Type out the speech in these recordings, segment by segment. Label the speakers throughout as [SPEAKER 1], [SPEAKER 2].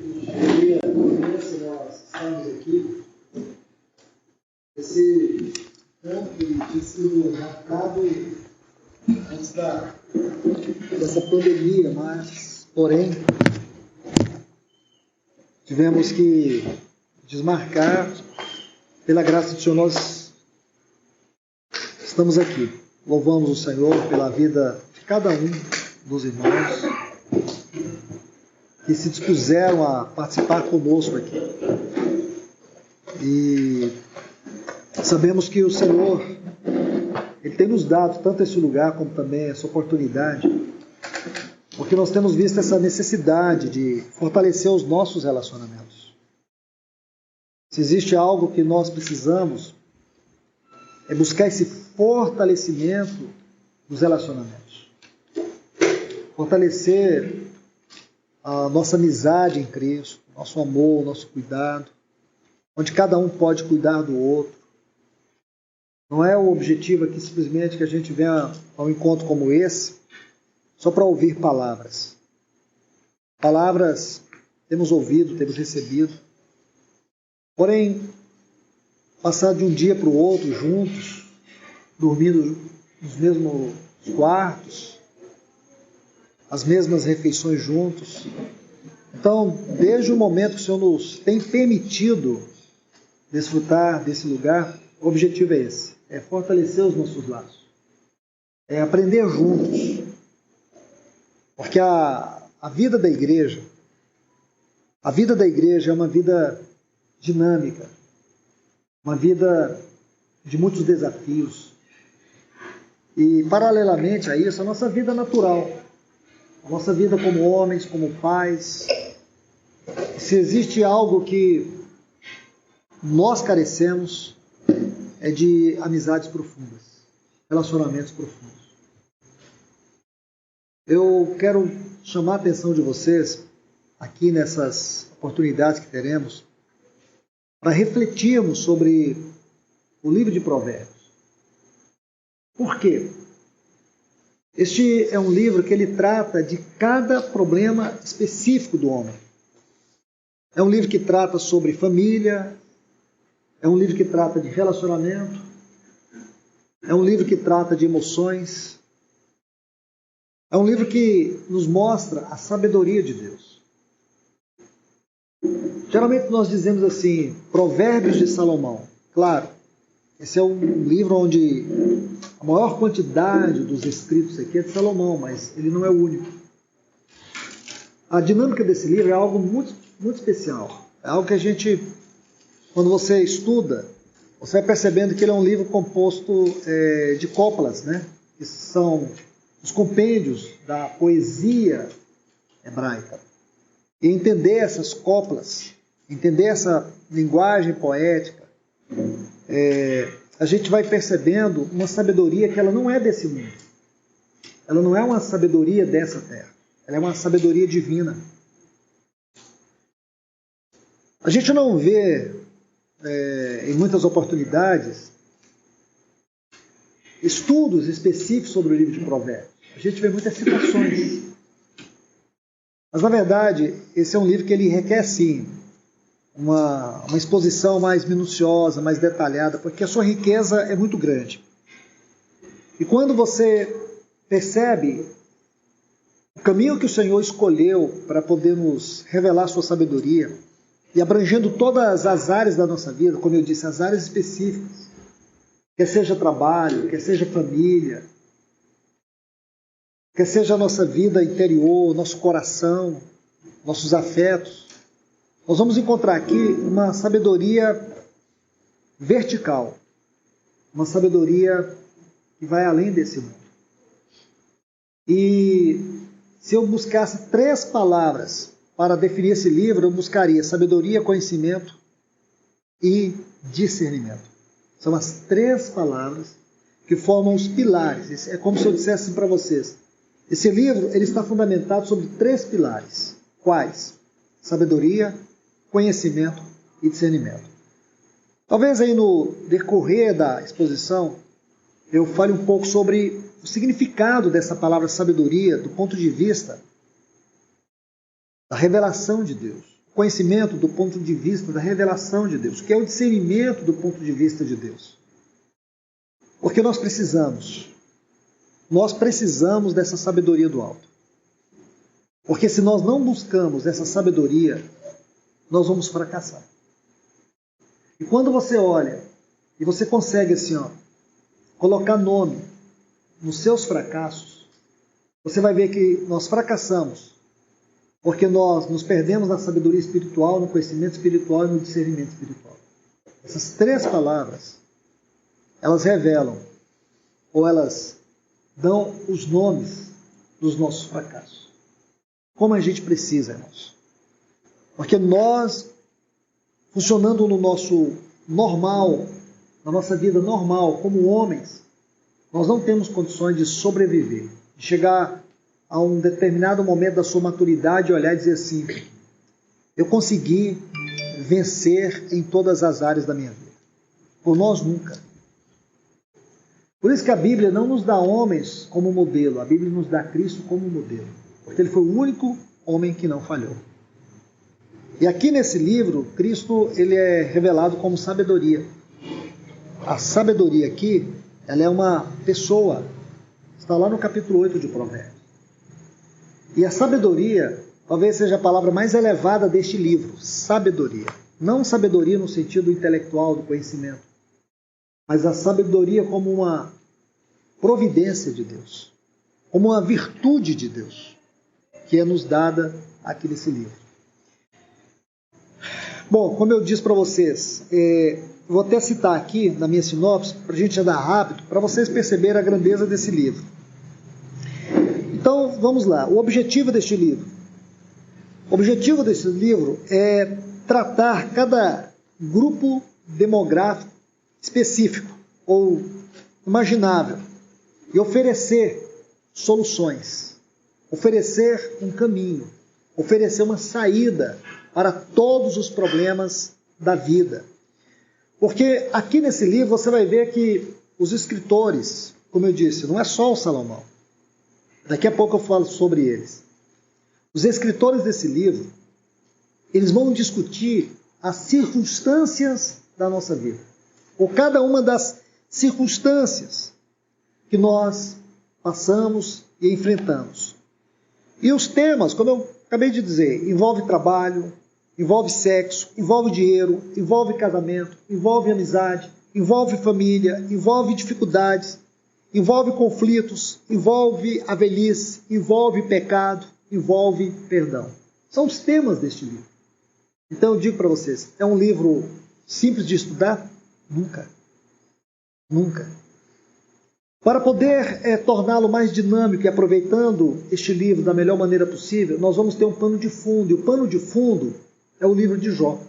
[SPEAKER 1] Dia, nós estamos aqui. Esse ponto tinha sido marcado antes dessa pandemia, mas, porém, tivemos que desmarcar. Pela graça do Senhor, nós estamos aqui. Louvamos o Senhor pela vida de cada um dos irmãos que se dispuseram a participar conosco aqui. E sabemos que o Senhor, Ele tem nos dado tanto esse lugar como também essa oportunidade, porque nós temos visto essa necessidade de fortalecer os nossos relacionamentos. Se existe algo que nós precisamos, é buscar esse fortalecimento dos relacionamentos. Fortalecer a nossa amizade em Cristo, nosso amor, nosso cuidado, onde cada um pode cuidar do outro. Não é o objetivo aqui simplesmente que a gente venha a um encontro como esse só para ouvir palavras. Palavras temos ouvido, temos recebido. Porém, passar de um dia para o outro juntos, dormindo nos mesmos quartos, as mesmas refeições juntos. Então, desde o momento que o Senhor nos tem permitido desfrutar desse lugar, o objetivo é esse, é fortalecer os nossos laços, é aprender juntos, porque a vida da igreja é uma vida dinâmica, uma vida de muitos desafios, e paralelamente a isso, a nossa vida natural, a nossa vida como homens, como pais. Se existe algo que nós carecemos, é de amizades profundas, relacionamentos profundos. Eu quero chamar a atenção de vocês, aqui nessas oportunidades que teremos, para refletirmos sobre o livro de Provérbios. Por quê? Este é um livro que ele trata de cada problema específico do homem. É um livro que trata sobre família, é um livro que trata de relacionamento, é um livro que trata de emoções, é um livro que nos mostra a sabedoria de Deus. Geralmente nós dizemos assim, Provérbios de Salomão. Claro, esse é um livro onde a maior quantidade dos escritos aqui é de Salomão, mas ele não é o único. A dinâmica desse livro é algo muito, muito especial. É algo que a gente, quando você estuda, você vai percebendo que ele é um livro composto de coplas, né? Que são os compêndios da poesia hebraica. E entender essas coplas, entender essa linguagem poética, a gente vai percebendo uma sabedoria que ela não é desse mundo. Ela não é uma sabedoria dessa terra. Ela é uma sabedoria divina. A gente não vê, em muitas oportunidades, estudos específicos sobre o livro de Provérbios. A gente vê muitas citações. Mas, na verdade, esse é um livro que ele requer, sim, uma exposição mais minuciosa, mais detalhada, porque a sua riqueza é muito grande. E quando você percebe o caminho que o Senhor escolheu para poder nos revelar a sua sabedoria, e abrangendo todas as áreas da nossa vida, como eu disse, as áreas específicas, quer seja trabalho, quer seja família, quer seja a nossa vida interior, nosso coração, nossos afetos, nós vamos encontrar aqui uma sabedoria vertical, uma sabedoria que vai além desse mundo. E se eu buscasse 3 palavras para definir esse livro, eu buscaria sabedoria, conhecimento e discernimento. São as 3 palavras que formam os pilares. É como se eu dissesse para vocês, esse livro ele está fundamentado sobre 3 pilares. Quais? Sabedoria, conhecimento e discernimento. Talvez aí no decorrer da exposição eu fale um pouco sobre o significado dessa palavra sabedoria do ponto de vista da revelação de Deus. conhecimento do ponto de vista da revelação de Deus, que é o discernimento do ponto de vista de Deus. Porque nós precisamos dessa sabedoria do alto. Porque se nós não buscamos essa sabedoria, nós vamos fracassar. E quando você olha e você consegue assim, colocar nome nos seus fracassos, você vai ver que nós fracassamos, porque nós nos perdemos na sabedoria espiritual, no conhecimento espiritual e no discernimento espiritual. Essas três palavras, elas revelam, ou elas dão os nomes dos nossos fracassos. Como a gente precisa, irmãos. Porque nós, funcionando no nosso normal, na nossa vida normal, como homens, nós não temos condições de sobreviver, de chegar a um determinado momento da sua maturidade e olhar e dizer assim: eu consegui vencer em todas as áreas da minha vida. Por nós nunca. Por isso que a Bíblia não nos dá homens como modelo, a Bíblia nos dá Cristo como modelo, porque ele foi o único homem que não falhou. E aqui nesse livro, Cristo ele é revelado como sabedoria. A sabedoria aqui, ela é uma pessoa, está lá no capítulo 8 de Provérbios. E a sabedoria, talvez seja a palavra mais elevada deste livro, sabedoria. Não sabedoria no sentido intelectual do conhecimento, mas a sabedoria como uma providência de Deus, como uma virtude de Deus, que é nos dada aqui nesse livro. Bom, como eu disse para vocês, vou até citar aqui na minha sinopse, para a gente andar rápido, para vocês perceberem a grandeza desse livro. Então, vamos lá. O objetivo deste livro. O objetivo desse livro é tratar cada grupo demográfico específico ou imaginável e oferecer soluções, oferecer um caminho, oferecer uma saída para todos os problemas da vida. Porque aqui nesse livro você vai ver que os escritores, como eu disse, não é só o Salomão. Daqui a pouco eu falo sobre eles. Os escritores desse livro, eles vão discutir as circunstâncias da nossa vida. Ou cada uma das circunstâncias que nós passamos e enfrentamos. E os temas, como eu acabei de dizer, envolve trabalho, envolve sexo, envolve dinheiro, envolve casamento, envolve amizade, envolve família, envolve dificuldades, envolve conflitos, envolve a velhice, envolve pecado, envolve perdão. São os temas deste livro. Então eu digo para vocês, é um livro simples de estudar? Nunca. Nunca. Para poder torná-lo mais dinâmico e aproveitando este livro da melhor maneira possível, nós vamos ter um pano de fundo. E o pano de fundo é o livro de Jó.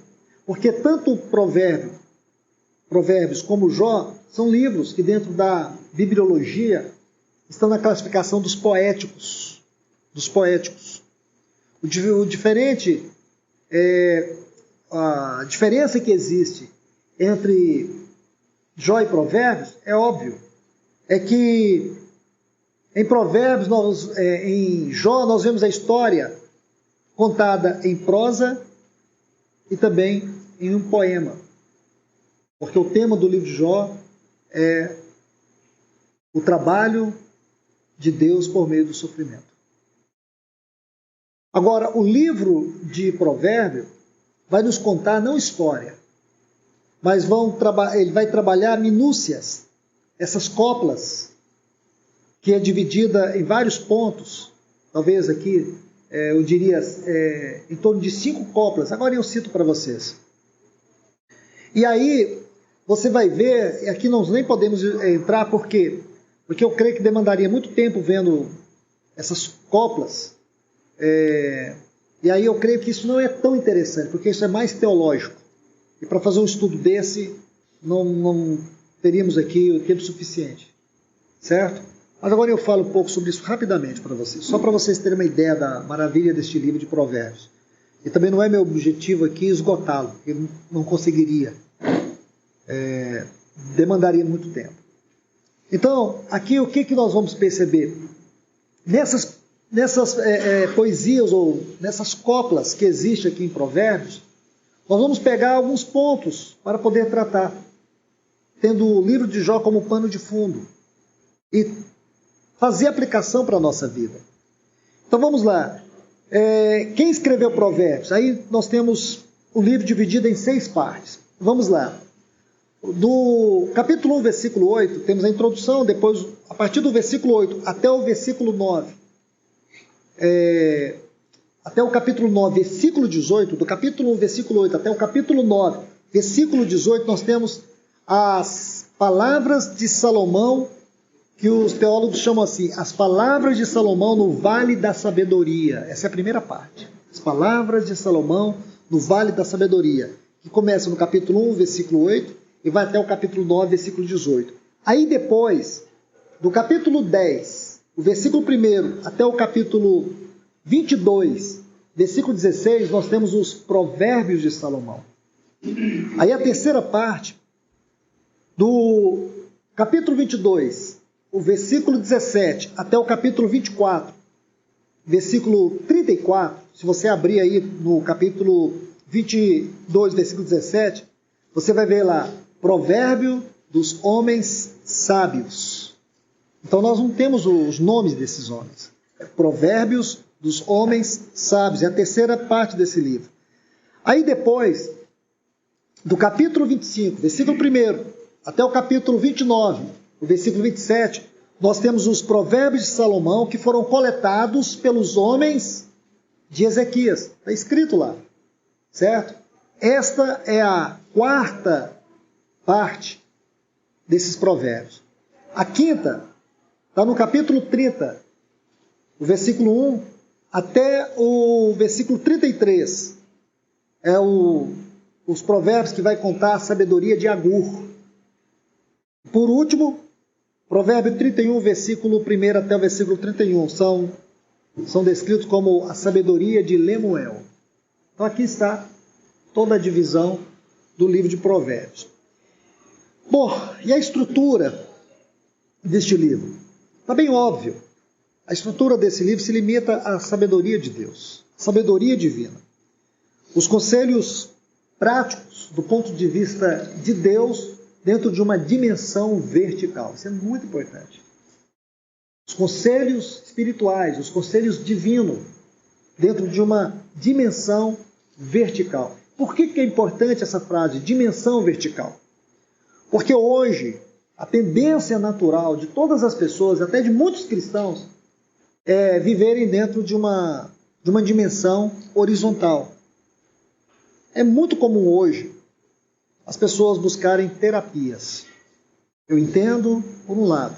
[SPEAKER 1] Porque tanto Provérbios como Jó são livros que dentro da bibliologia estão na classificação dos poéticos. O diferente, a diferença que existe entre Jó e Provérbios é óbvio. É que em Provérbios, em Jó, nós vemos a história contada em prosa e também em um poema. Porque o tema do livro de Jó é o trabalho de Deus por meio do sofrimento. Agora, o livro de Provérbios vai nos contar não história, mas ele vai trabalhar minúcias, essas coplas, que é dividida em vários pontos, talvez aqui, eu diria, em torno de 5 coplas. Agora eu cito para vocês. E aí, você vai ver, aqui nós nem podemos entrar, por quê? Porque eu creio que demandaria muito tempo vendo essas coplas, e aí eu creio que isso não é tão interessante, porque isso é mais teológico. E para fazer um estudo desse, não teríamos aqui o tempo suficiente, certo? Mas agora eu falo um pouco sobre isso rapidamente para vocês, só para vocês terem uma ideia da maravilha deste livro de Provérbios. E também não é meu objetivo aqui esgotá-lo, eu não conseguiria, demandaria muito tempo. Então, aqui o que nós vamos perceber? Nessas nessas poesias ou nessas coplas que existem aqui em Provérbios, nós vamos pegar alguns pontos para poder tratar, tendo o livro de Jó como pano de fundo e fazer aplicação para a nossa vida. Então vamos lá. Quem escreveu Provérbios? Aí nós temos o livro dividido em 6 partes. Vamos lá. Do capítulo 1, versículo 8, temos a introdução, depois, a partir do versículo 8 até o versículo 9, até o capítulo 9, versículo 18, do capítulo 1, versículo 8 até o capítulo 9, versículo 18, nós temos as palavras de Salomão, que os teólogos chamam assim, as palavras de Salomão no Vale da Sabedoria. Essa é a primeira parte. As palavras de Salomão no Vale da Sabedoria, que começa no capítulo 1, versículo 8, e vai até o capítulo 9, versículo 18. Aí depois, do capítulo 10, o versículo 1 até o capítulo 22, versículo 16, nós temos os Provérbios de Salomão. Aí a terceira parte, do capítulo 22, o versículo 17 até o capítulo 24, versículo 34, se você abrir aí no capítulo 22, versículo 17, você vai ver lá, Provérbio dos homens sábios. Então nós não temos os nomes desses homens. Provérbios dos homens sábios. É a terceira parte desse livro. Aí depois, do capítulo 25, versículo 1, até o capítulo 29, o versículo 27, nós temos os Provérbios de Salomão que foram coletados pelos homens de Ezequias. Está escrito lá. Certo? Esta é a quarta parte desses provérbios. A quinta está no capítulo 30, o versículo 1 até o versículo 33. É os provérbios que vai contar a sabedoria de Agur. Por último, provérbio 31, versículo 1 até o versículo 31, são descritos como a sabedoria de Lemuel. Então aqui está toda a divisão do livro de Provérbios. Bom, e a estrutura deste livro? Está bem óbvio. A estrutura desse livro se limita à sabedoria de Deus, sabedoria divina. Os conselhos práticos do ponto de vista de Deus dentro de uma dimensão vertical. Isso é muito importante. Os conselhos espirituais, os conselhos divinos dentro de uma dimensão vertical. Por que é importante essa frase, dimensão vertical? Porque hoje, a tendência natural de todas as pessoas, até de muitos cristãos, é viverem dentro de uma dimensão horizontal. É muito comum hoje as pessoas buscarem terapias. Eu entendo por um lado,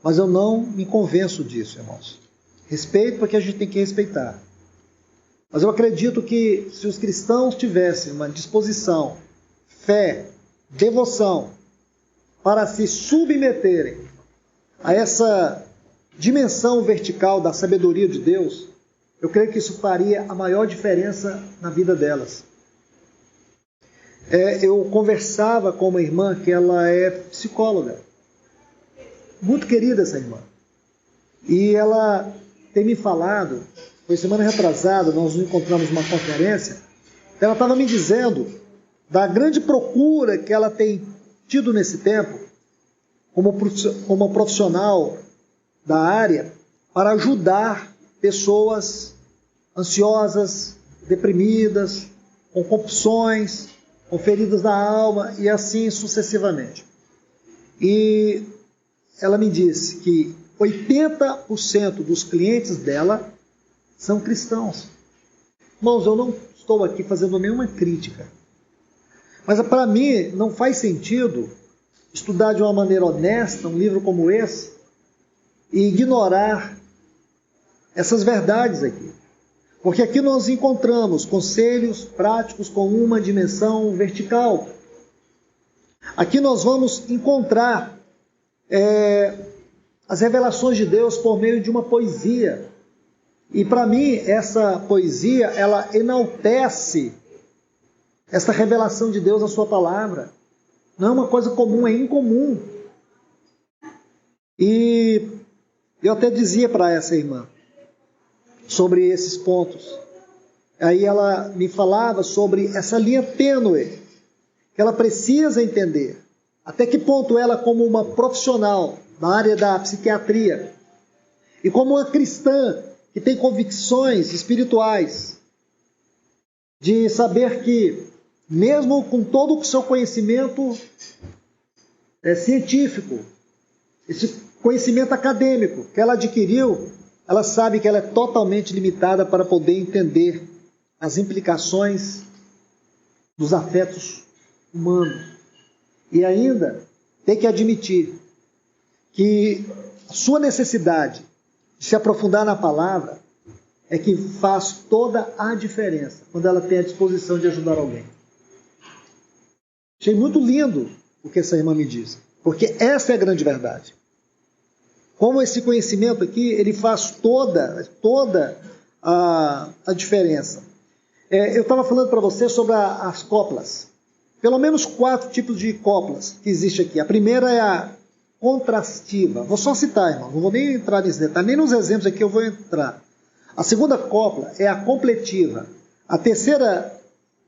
[SPEAKER 1] mas eu não me convenço disso, irmãos. Respeito porque a gente tem que respeitar. Mas eu acredito que se os cristãos tivessem uma disposição, fé, devoção, para se submeterem a essa dimensão vertical da sabedoria de Deus, eu creio que isso faria a maior diferença na vida delas. Eu conversava com uma irmã que ela é psicóloga, muito querida essa irmã, e ela tem me falado, foi semana retrasada, nós nos encontramos numa conferência, ela estava me dizendo da grande procura que ela tem tido nesse tempo, como profissional da área, para ajudar pessoas ansiosas, deprimidas, com compulsões, com feridas da alma e assim sucessivamente. E ela me disse que 80% dos clientes dela são cristãos. Irmãos, eu não estou aqui fazendo nenhuma crítica, mas para mim não faz sentido estudar de uma maneira honesta um livro como esse e ignorar essas verdades aqui. Porque aqui nós encontramos conselhos práticos com uma dimensão vertical. Aqui nós vamos encontrar as revelações de Deus por meio de uma poesia. E para mim, essa poesia, ela enaltece essa revelação de Deus na sua palavra. Não é uma coisa comum, é incomum. E eu até dizia para essa irmã, sobre esses pontos. Aí ela me falava sobre essa linha tênue que ela precisa entender. Até que ponto ela, como uma profissional na área da psiquiatria e como uma cristã que tem convicções espirituais, de saber que, mesmo com todo o seu conhecimento científico, esse conhecimento acadêmico que ela adquiriu, ela sabe que ela é totalmente limitada para poder entender as implicações dos afetos humanos. E ainda tem que admitir que a sua necessidade de se aprofundar na palavra é que faz toda a diferença quando ela tem a disposição de ajudar alguém. Achei muito lindo o que essa irmã me disse, porque essa é a grande verdade. Como esse conhecimento aqui, ele faz toda a diferença. Eu estava falando para você sobre as coplas. Pelo menos 4 tipos de coplas que existem aqui. A primeira é a contrastiva. Vou só citar, irmão. Não vou nem entrar nesse detalhe. Nem nos exemplos aqui eu vou entrar. A segunda copla é a completiva. A terceira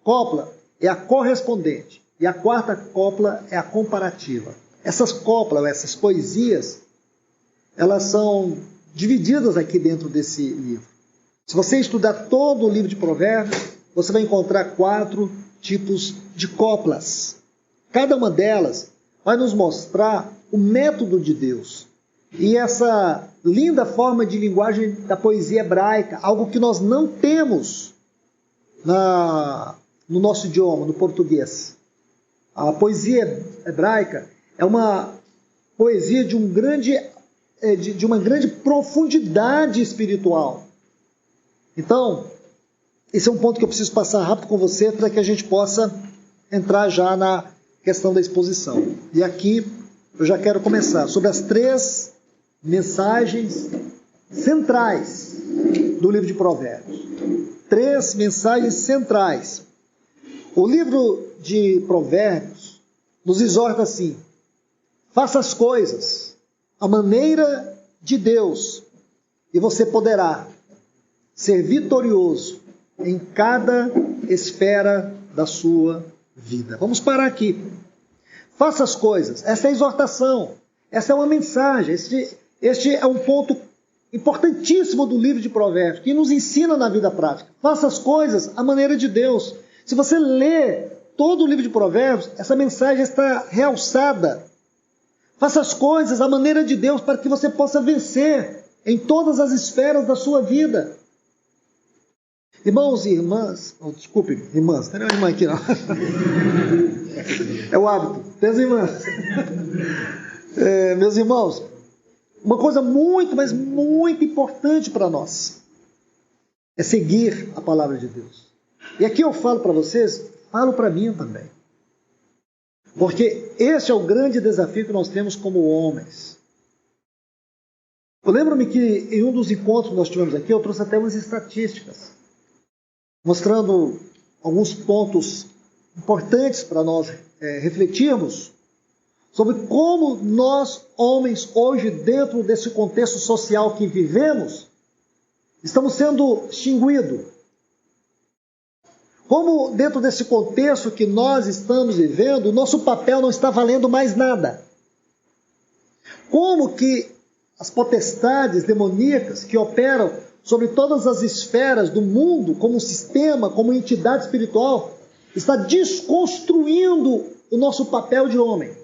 [SPEAKER 1] copla é a correspondente. E a quarta copla é a comparativa. Essas coplas, essas poesias, elas são divididas aqui dentro desse livro. Se você estudar todo o livro de Provérbios, você vai encontrar 4 tipos de coplas. Cada uma delas vai nos mostrar o método de Deus. E essa linda forma de linguagem da poesia hebraica, algo que nós não temos no nosso idioma, no português. A poesia hebraica é uma poesia de uma grande profundidade espiritual. Então, esse é um ponto que eu preciso passar rápido com você para que a gente possa entrar já na questão da exposição. E aqui eu já quero começar sobre as 3 mensagens centrais do livro de Provérbios. 3 mensagens centrais. O livro de Provérbios nos exorta assim: faça as coisas à maneira de Deus e você poderá ser vitorioso em cada esfera da sua vida. Vamos parar aqui. Faça as coisas. Essa é a exortação. Essa é uma mensagem. Este é um ponto importantíssimo do livro de Provérbios, que nos ensina na vida prática. Faça as coisas à maneira de Deus. Se você lê todo o livro de Provérbios, essa mensagem está realçada. Faça as coisas à maneira de Deus para que você possa vencer em todas as esferas da sua vida. Irmãos e irmãs, desculpe, irmãs, não tem nenhuma irmã aqui não. É o hábito, tem as irmãs. Meus irmãos, uma coisa muito, mas muito importante para nós é seguir a palavra de Deus. E aqui eu falo para vocês, falo para mim também. Porque esse é o grande desafio que nós temos como homens. Eu lembro-me que em um dos encontros que nós tivemos aqui, eu trouxe até umas estatísticas, mostrando alguns pontos importantes para nós refletirmos sobre como nós, homens, hoje, dentro desse contexto social que vivemos, estamos sendo extinguidos. Como dentro desse contexto que nós estamos vivendo, o nosso papel não está valendo mais nada. Como que as potestades demoníacas que operam sobre todas as esferas do mundo, como sistema, como entidade espiritual, está desconstruindo o nosso papel de homem.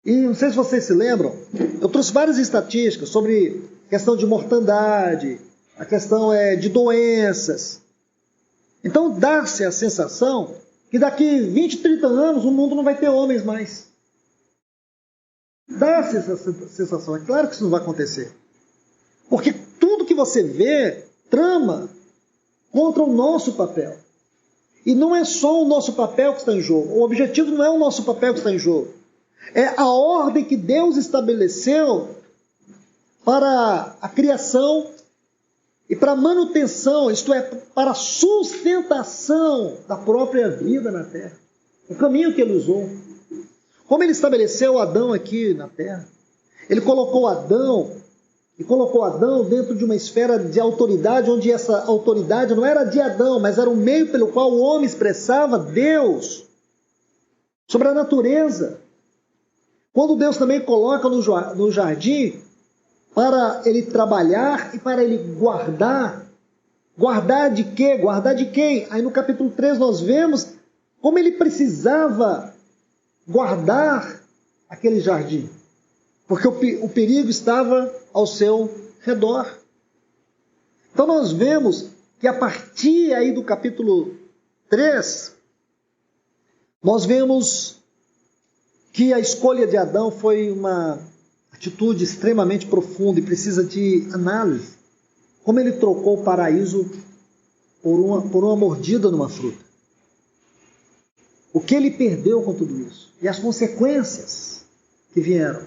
[SPEAKER 1] E não sei se vocês se lembram, eu trouxe várias estatísticas sobre a questão de mortandade, a questão de doenças. Então dá-se a sensação que daqui 20, 30 anos o mundo não vai ter homens mais. Dá-se essa sensação. É claro que isso não vai acontecer. Porque tudo que você vê trama contra o nosso papel. E não é só o nosso papel que está em jogo. O objetivo não é o nosso papel que está em jogo. É a ordem que Deus estabeleceu para a criação e para a manutenção, isto é, para a sustentação da própria vida na terra. O caminho que ele usou. Como ele estabeleceu Adão aqui na terra. Ele colocou Adão e colocou Adão dentro de uma esfera de autoridade, onde essa autoridade não era de Adão, mas era um meio pelo qual o homem expressava Deus sobre a natureza. Quando Deus também coloca no jardim para ele trabalhar e para ele guardar. Guardar de quê? Guardar de quem? Aí no capítulo 3 nós vemos como ele precisava guardar aquele jardim. Porque o perigo estava ao seu redor. Então nós vemos que a partir aí do capítulo 3, nós vemos que a escolha de Adão foi uma atitude extremamente profunda e precisa de análise. Como ele trocou o paraíso por uma mordida numa fruta. O que ele perdeu com tudo isso? E as consequências que vieram.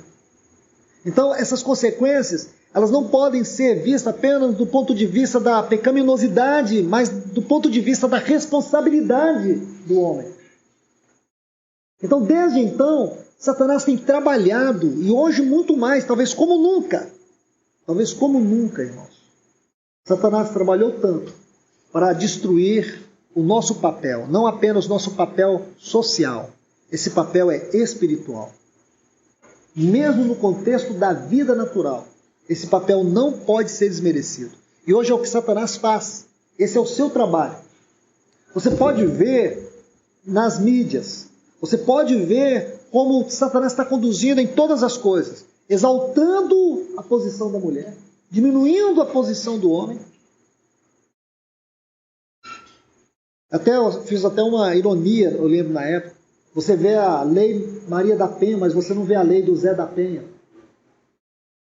[SPEAKER 1] Então, essas consequências, elas não podem ser vistas apenas do ponto de vista da pecaminosidade, mas do ponto de vista da responsabilidade do homem. Então, desde então, Satanás tem trabalhado, e hoje muito mais, talvez como nunca, irmãos. Satanás trabalhou tanto para destruir o nosso papel, não apenas o nosso papel social, esse papel é espiritual. Mesmo no contexto da vida natural, esse papel não pode ser desmerecido. E hoje é o que Satanás faz, esse é o seu trabalho. Você pode ver nas mídias, você pode ver como Satanás está conduzindo em todas as coisas, exaltando a posição da mulher, diminuindo a posição do homem. Eu fiz até uma ironia, eu lembro na época. Você vê a lei Maria da Penha, mas você não vê a lei do Zé da Penha.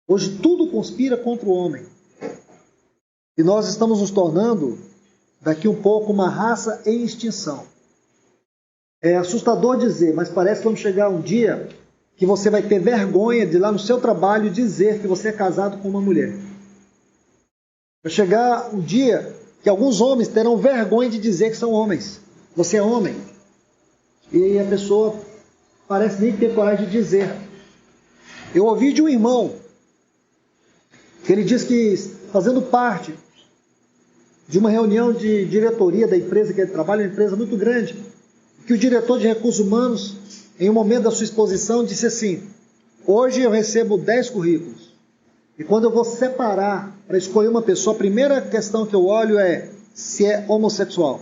[SPEAKER 1] Hoje tudo conspira contra o homem. E nós estamos nos tornando, daqui um pouco, uma raça em extinção. É assustador dizer, mas parece que vamos chegar um dia que você vai ter vergonha de ir lá no seu trabalho dizer que você é casado com uma mulher. Vai chegar um dia que alguns homens terão vergonha de dizer que são homens. Você é homem. E a pessoa parece nem ter coragem de dizer. Eu ouvi de um irmão que ele diz que, fazendo parte de uma reunião de diretoria da empresa que ele trabalha, uma empresa muito grande, que o diretor de recursos humanos, em um momento da sua exposição, disse assim: hoje eu recebo 10 currículos. E quando eu vou separar para escolher uma pessoa, a primeira questão que eu olho é se é homossexual.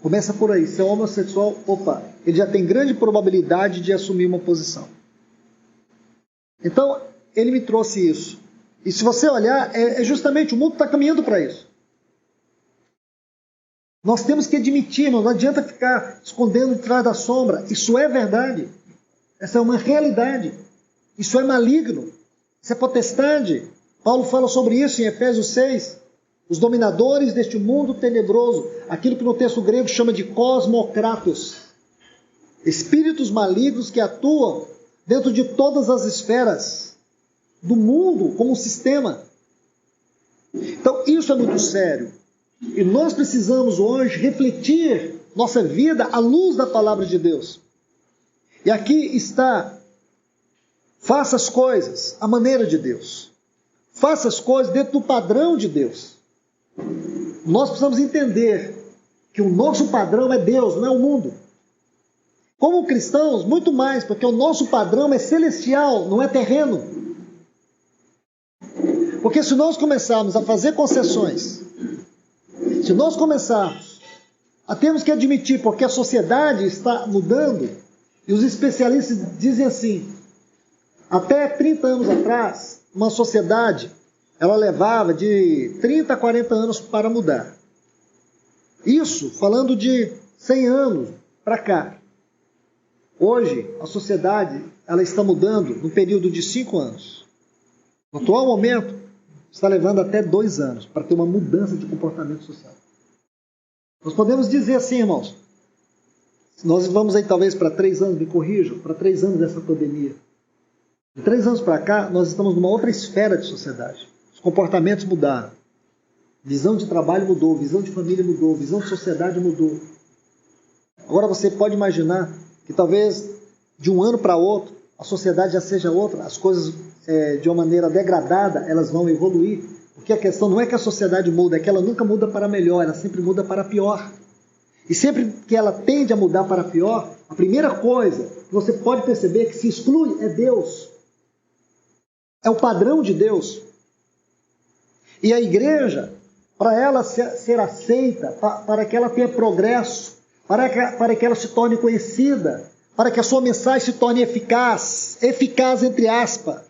[SPEAKER 1] Começa por aí. Se é homossexual, opa, ele já tem grande probabilidade de assumir uma posição. Então, ele me trouxe isso. E se você olhar, é justamente, o mundo está caminhando para isso. Nós temos que admitir, não adianta ficar escondendo atrás da sombra. Isso é verdade. Essa é uma realidade. Isso é maligno. Isso é potestade. Paulo fala sobre isso em Efésios 6. Os dominadores deste mundo tenebroso. Aquilo que no texto grego chama de cosmocratos. Espíritos malignos que atuam dentro de todas as esferas do mundo como um sistema. Então isso é muito sério. E nós precisamos hoje refletir nossa vida à luz da palavra de Deus. E aqui está: faça as coisas à maneira de Deus. Faça as coisas dentro do padrão de Deus. Nós precisamos entender que o nosso padrão é Deus, não é o mundo. Como cristãos, muito mais, porque o nosso padrão é celestial, não é terreno. Porque se nós começarmos a fazer concessões, se nós começarmos a termos que admitir, porque a sociedade está mudando, e os especialistas dizem assim, até 30 anos atrás, uma sociedade, ela levava de 30 a 40 anos para mudar. Isso falando de 100 anos para cá. Hoje, a sociedade ela está mudando no período de 5 anos. No atual momento, está levando até 2 anos para ter uma mudança de comportamento social. Nós podemos dizer assim, irmãos, nós vamos aí talvez para 3 anos, me corrijam, para 3 anos dessa pandemia. De 3 anos para cá, nós estamos numa outra esfera de sociedade. Os comportamentos mudaram. Visão de trabalho mudou, visão de família mudou, visão de sociedade mudou. Agora você pode imaginar que talvez de um ano para outro, a sociedade já seja outra, as coisas de uma maneira degradada, elas vão evoluir. Porque a questão não é que a sociedade muda, é que ela nunca muda para melhor, ela sempre muda para pior. E sempre que ela tende a mudar para pior, a primeira coisa que você pode perceber que se exclui é Deus. É o padrão de Deus. E a igreja, para ela ser aceita, para que ela tenha progresso, para que ela se torne conhecida, para que a sua mensagem se torne eficaz entre aspas,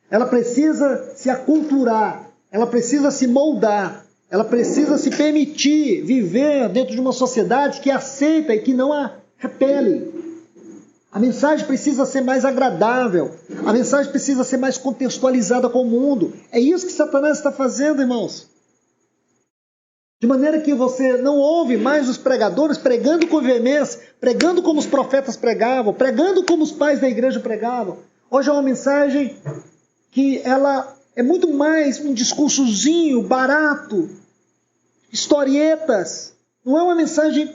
[SPEAKER 1] ela precisa se aculturar, ela precisa se moldar, ela precisa se permitir viver dentro de uma sociedade que aceita e que não a repele. A mensagem precisa ser mais agradável, a mensagem precisa ser mais contextualizada com o mundo. É isso que Satanás está fazendo, irmãos. De maneira que você não ouve mais os pregadores pregando com veemência, pregando como os profetas pregavam, pregando como os pais da igreja pregavam. Hoje é uma mensagem que ela é muito mais um discursozinho barato, historietas. Não é uma mensagem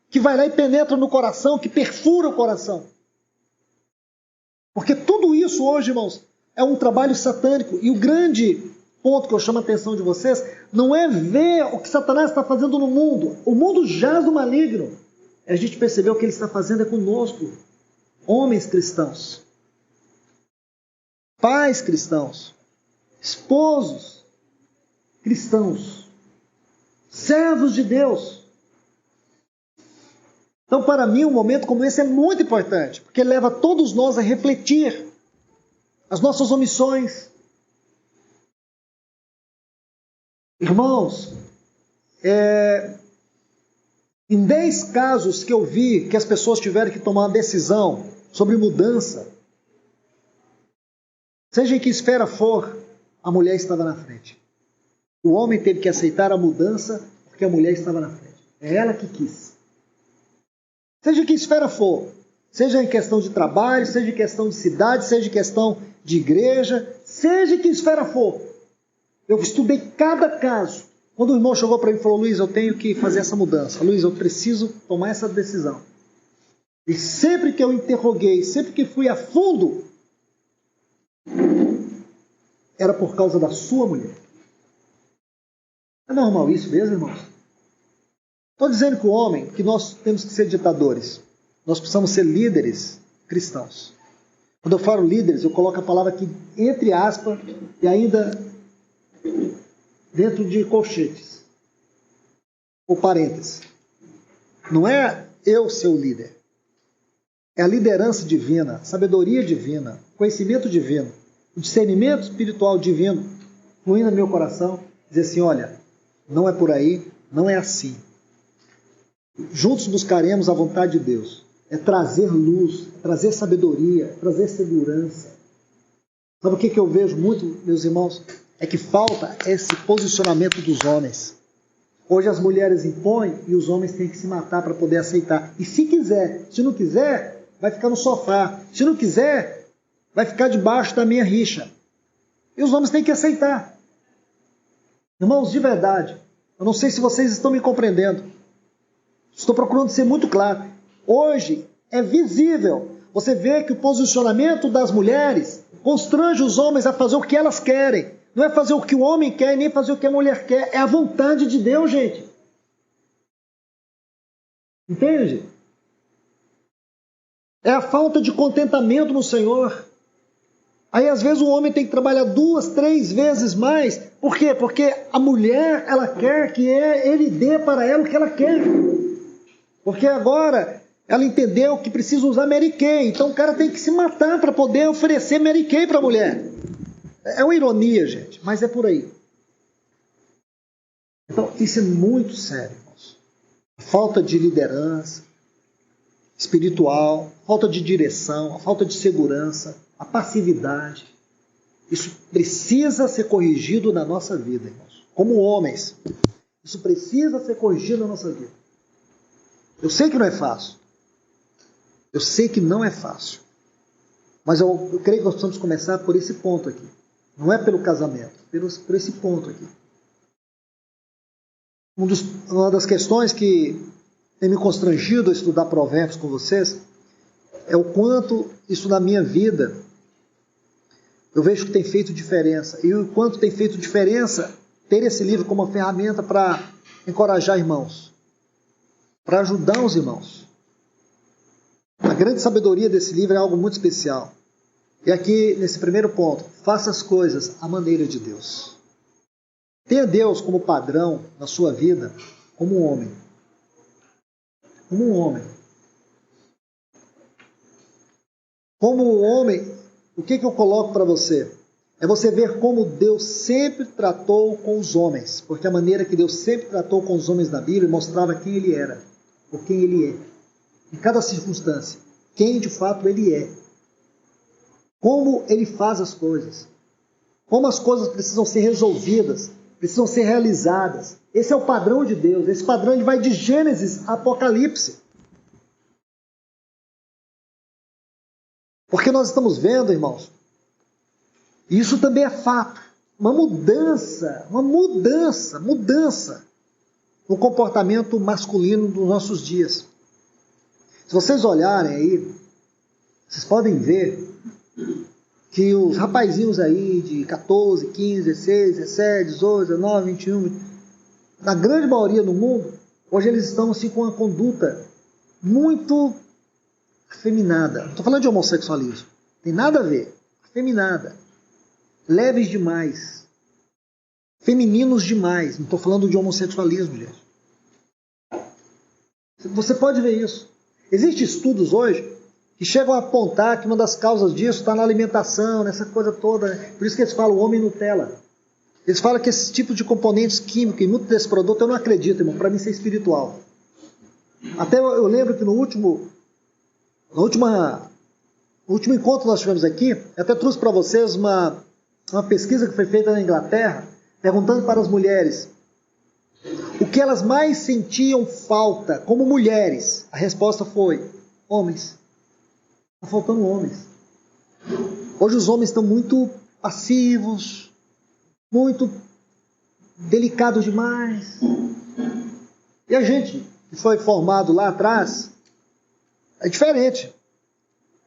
[SPEAKER 1] que vai lá e penetra no coração, que perfura o coração. Porque tudo isso hoje, irmãos, é um trabalho satânico. E o grande ponto que eu chamo a atenção de vocês não é ver o que Satanás está fazendo no mundo. O mundo jaz do maligno. A gente percebeu o que ele está fazendo é conosco. Homens cristãos. Pais cristãos. Esposos cristãos. Servos de Deus. Então, para mim, um momento como esse é muito importante, porque leva todos nós a refletir as nossas omissões. Irmãos, em 10 casos que eu vi que as pessoas tiveram que tomar uma decisão sobre mudança, seja em que esfera for, a mulher estava na frente. O homem teve que aceitar a mudança porque a mulher estava na frente. É ela que quis. Seja em que esfera for, seja em questão de trabalho, seja em questão de cidade, seja em questão de igreja, seja em que esfera for. Eu estudei cada caso. Quando o irmão chegou para mim e falou, Luiz, eu tenho que fazer essa mudança. Luiz, eu preciso tomar essa decisão. E sempre que eu interroguei, sempre que fui a fundo, era por causa da sua mulher. É normal isso mesmo, irmãos? Estou dizendo que o homem, que nós temos que ser ditadores. Nós precisamos ser líderes cristãos. Quando eu falo líderes, eu coloco a palavra aqui entre aspas e ainda dentro de colchetes. Ou parênteses. Não é eu ser o líder. É a liderança divina, sabedoria divina, conhecimento divino, o discernimento espiritual divino fluindo no meu coração. Dizer assim, olha, não é por aí, não é assim. Juntos buscaremos a vontade de Deus. É trazer luz, trazer sabedoria, trazer segurança. Sabe o que eu vejo muito, meus irmãos? É que falta esse posicionamento dos homens. Hoje as mulheres impõem e os homens têm que se matar para poder aceitar. E se quiser, se não quiser, vai ficar no sofá. Se não quiser, vai ficar debaixo da minha rixa. E os homens têm que aceitar. Irmãos, de verdade, eu não sei se vocês estão me compreendendo. Estou procurando ser muito claro. Hoje é visível. Você vê que o posicionamento das mulheres constrange os homens a fazer o que elas querem. Não é fazer o que o homem quer, nem fazer o que a mulher quer. É a vontade de Deus, gente. Entende? É a falta de contentamento no Senhor. Aí, às vezes, o homem tem que trabalhar 2, 3 vezes mais. Por quê? Porque a mulher, ela quer que ele dê para ela o que ela quer. Porque agora ela entendeu que precisa usar Mary Kay. Então o cara tem que se matar para poder oferecer Mary Kay para a mulher. É uma ironia, gente, mas é por aí. Então isso é muito sério, irmãos. Falta de liderança espiritual, falta de direção, a falta de segurança, a passividade. Isso precisa ser corrigido na nossa vida, irmãos. Como homens, isso precisa ser corrigido na nossa vida. Eu sei que não é fácil. Eu sei que não é fácil. Mas eu creio que nós precisamos começar por esse ponto aqui. Não é pelo casamento, por esse ponto aqui. Uma das questões que tem me constrangido a estudar provérbios com vocês é o quanto isso na minha vida eu vejo que tem feito diferença. E o quanto tem feito diferença ter esse livro como uma ferramenta para encorajar irmãos, para ajudar os irmãos. A grande sabedoria desse livro é algo muito especial. E aqui, nesse primeiro ponto, faça as coisas à maneira de Deus. Tenha Deus como padrão na sua vida, como um homem. Como um homem. Como um homem, o que eu coloco para você? É você ver como Deus sempre tratou com os homens. Porque a maneira que Deus sempre tratou com os homens na Bíblia mostrava quem Ele era, ou quem Ele é. Em cada circunstância, quem de fato Ele é. Como Ele faz as coisas. Como as coisas precisam ser resolvidas, precisam ser realizadas. Esse é o padrão de Deus. Esse padrão ele vai de Gênesis a Apocalipse. Porque nós estamos vendo, irmãos, e isso também é fato, uma mudança no comportamento masculino dos nossos dias. Se vocês olharem aí, vocês podem ver que os rapazinhos aí de 14, 15, 16, 17, 18, 19, 21, na grande maioria do mundo, hoje eles estão assim com uma conduta muito afeminada. Não estou falando de homossexualismo. Tem nada a ver. Afeminada. Leves demais. Femininos demais. Não estou falando de homossexualismo, gente. Você pode ver isso. Existem estudos hoje que chegam a apontar que uma das causas disso está na alimentação, nessa coisa toda. Né? Por isso que eles falam homem Nutella. Eles falam que esse tipo de componentes químicos e muito desse produto eu não acredito, irmão. Para mim isso é espiritual. Até eu lembro que no último encontro que nós tivemos aqui, eu até trouxe para vocês uma pesquisa que foi feita na Inglaterra, perguntando para as mulheres o que elas mais sentiam falta como mulheres. A resposta foi: homens. Está faltando homens. Hoje os homens estão muito passivos, muito delicados demais. E a gente que foi formado lá atrás, é diferente.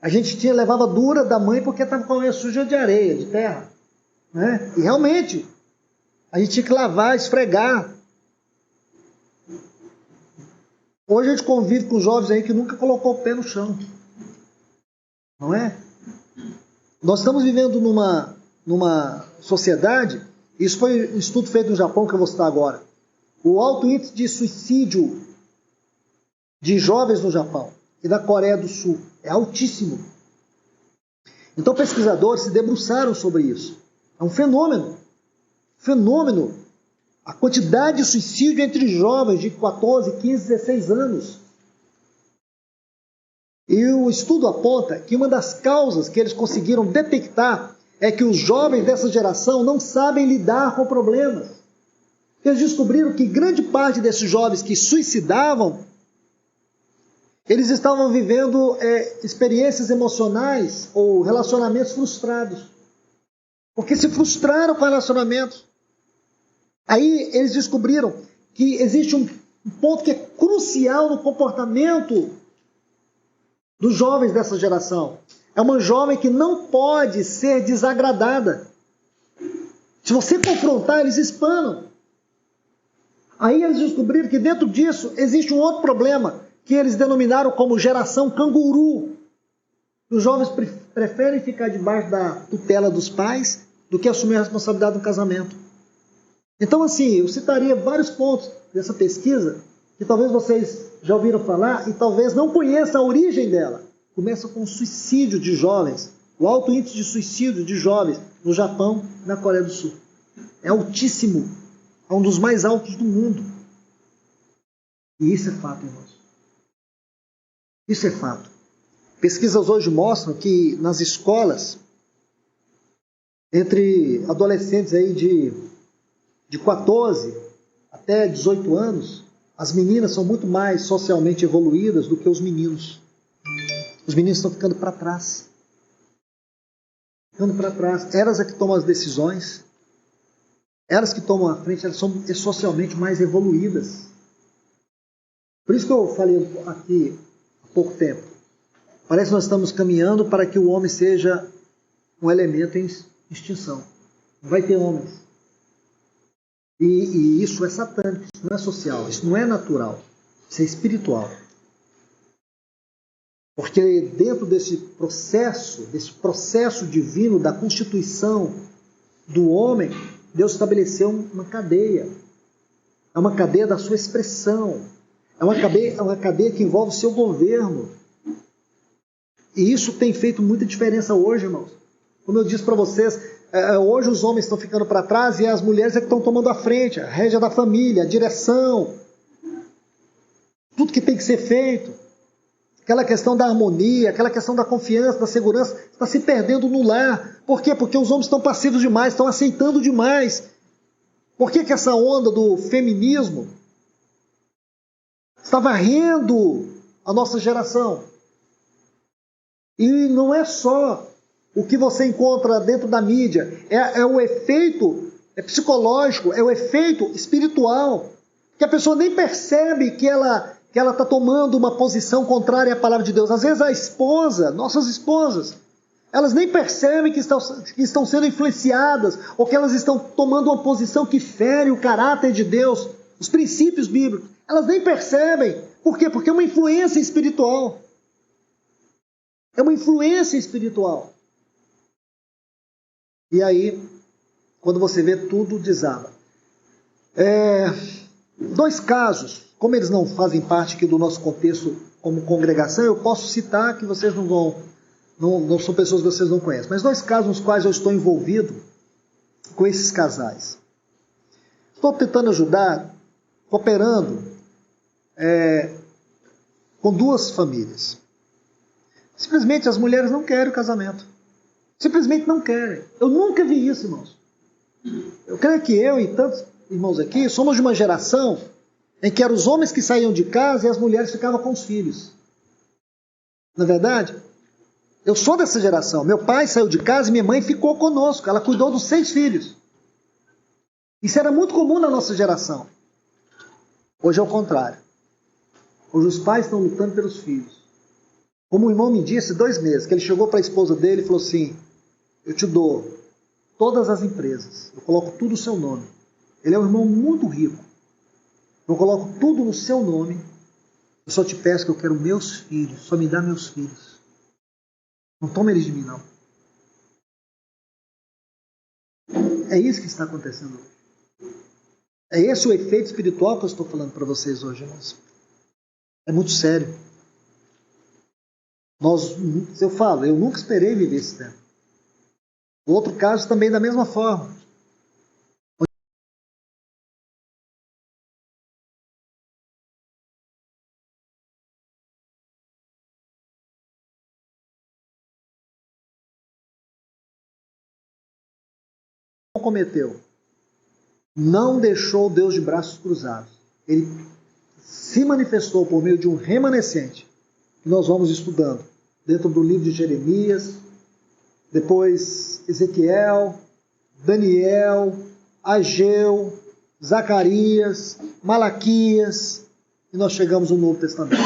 [SPEAKER 1] A gente levava dura da mãe porque estava com a unha suja de areia, de terra. Né? E realmente, a gente tinha que lavar, esfregar. Hoje a gente convive com jovens aí que nunca colocou o pé no chão. Não é? Nós estamos vivendo numa sociedade, isso foi um estudo feito no Japão que eu vou citar agora. O alto índice de suicídio de jovens no Japão e da Coreia do Sul é altíssimo. Então pesquisadores se debruçaram sobre isso. É um fenômeno. A quantidade de suicídio entre jovens de 14, 15, 16 anos. E o estudo aponta que uma das causas que eles conseguiram detectar é que os jovens dessa geração não sabem lidar com problemas. Eles descobriram que grande parte desses jovens que suicidavam, eles estavam vivendo experiências emocionais ou relacionamentos frustrados. Porque se frustraram com relacionamentos. Aí eles descobriram que existe um ponto que é crucial no comportamento dos jovens dessa geração. É uma jovem que não pode ser desagradada. Se você confrontar, eles espanam. Aí eles descobriram que dentro disso existe um outro problema, que eles denominaram como geração canguru. Os jovens preferem ficar debaixo da tutela dos pais do que assumir a responsabilidade do casamento. Então, assim, eu citaria vários pontos dessa pesquisa que talvez vocês já ouviram falar e talvez não conheçam a origem dela. Começa com o suicídio de jovens, o alto índice de suicídio de jovens no Japão e na Coreia do Sul. É altíssimo, é um dos mais altos do mundo. E isso é fato, irmãos. Isso é fato. Pesquisas hoje mostram que nas escolas, entre adolescentes aí de 14 até 18 anos, as meninas são muito mais socialmente evoluídas do que os meninos. Os meninos estão ficando para trás. Elas é que tomam as decisões. Elas que tomam a frente, elas são socialmente mais evoluídas. Por isso que eu falei aqui há pouco tempo. Parece que nós estamos caminhando para que o homem seja um elemento em extinção. Não vai ter homens. E isso é satânico, isso não é social, isso não é natural, isso é espiritual. Porque dentro desse processo divino da constituição do homem, Deus estabeleceu uma cadeia. É uma cadeia da sua expressão. É uma cadeia que envolve o seu governo. E isso tem feito muita diferença hoje, irmãos. Como eu disse para vocês, hoje os homens estão ficando para trás e as mulheres é que estão tomando a frente, a rédea da família, a direção. Tudo que tem que ser feito. Aquela questão da harmonia, aquela questão da confiança, da segurança, está se perdendo no lar. Por quê? Porque os homens estão passivos demais, estão aceitando demais. Por que essa onda do feminismo está varrendo a nossa geração? E não é só o que você encontra dentro da mídia, é o efeito psicológico, é o efeito espiritual, que a pessoa nem percebe que ela está tomando uma posição contrária à palavra de Deus. Às vezes a esposa, nossas esposas, elas nem percebem que estão sendo influenciadas, ou que elas estão tomando uma posição que fere o caráter de Deus, os princípios bíblicos. Elas nem percebem. Por quê? Porque é uma influência espiritual. É uma influência espiritual. E aí, quando você vê, tudo desaba. Dois casos, como eles não fazem parte aqui do nosso contexto como congregação, eu posso citar que vocês não são pessoas que vocês não conhecem. Mas dois casos nos quais eu estou envolvido com esses casais. Estou tentando ajudar, cooperando com duas famílias. Simplesmente as mulheres não querem o casamento. Simplesmente não querem. Eu nunca vi isso, irmãos. Eu creio que eu e tantos irmãos aqui somos de uma geração em que eram os homens que saíam de casa e as mulheres ficavam com os filhos. Na verdade, eu sou dessa geração. Meu pai saiu de casa e minha mãe ficou conosco. Ela cuidou dos 6 filhos. Isso era muito comum na nossa geração. Hoje é o contrário. Hoje os pais estão lutando pelos filhos. Como o irmão me disse 2 meses, que ele chegou para a esposa dele e falou assim: eu te dou todas as empresas, eu coloco tudo no seu nome. Ele é um irmão muito rico. Eu coloco tudo no seu nome. Eu só te peço que eu quero meus filhos. Só me dá meus filhos. Não toma eles de mim, não. É isso que está acontecendo hoje. É esse o efeito espiritual que eu estou falando para vocês hoje, irmãos. É muito sério. Eu nunca esperei viver esse tempo. Outro caso também da mesma forma. Cometeu, não deixou Deus de braços cruzados. Ele se manifestou por meio de um remanescente, que nós vamos estudando, dentro do livro de Jeremias, depois Ezequiel, Daniel, Ageu, Zacarias, Malaquias, e nós chegamos no Novo Testamento.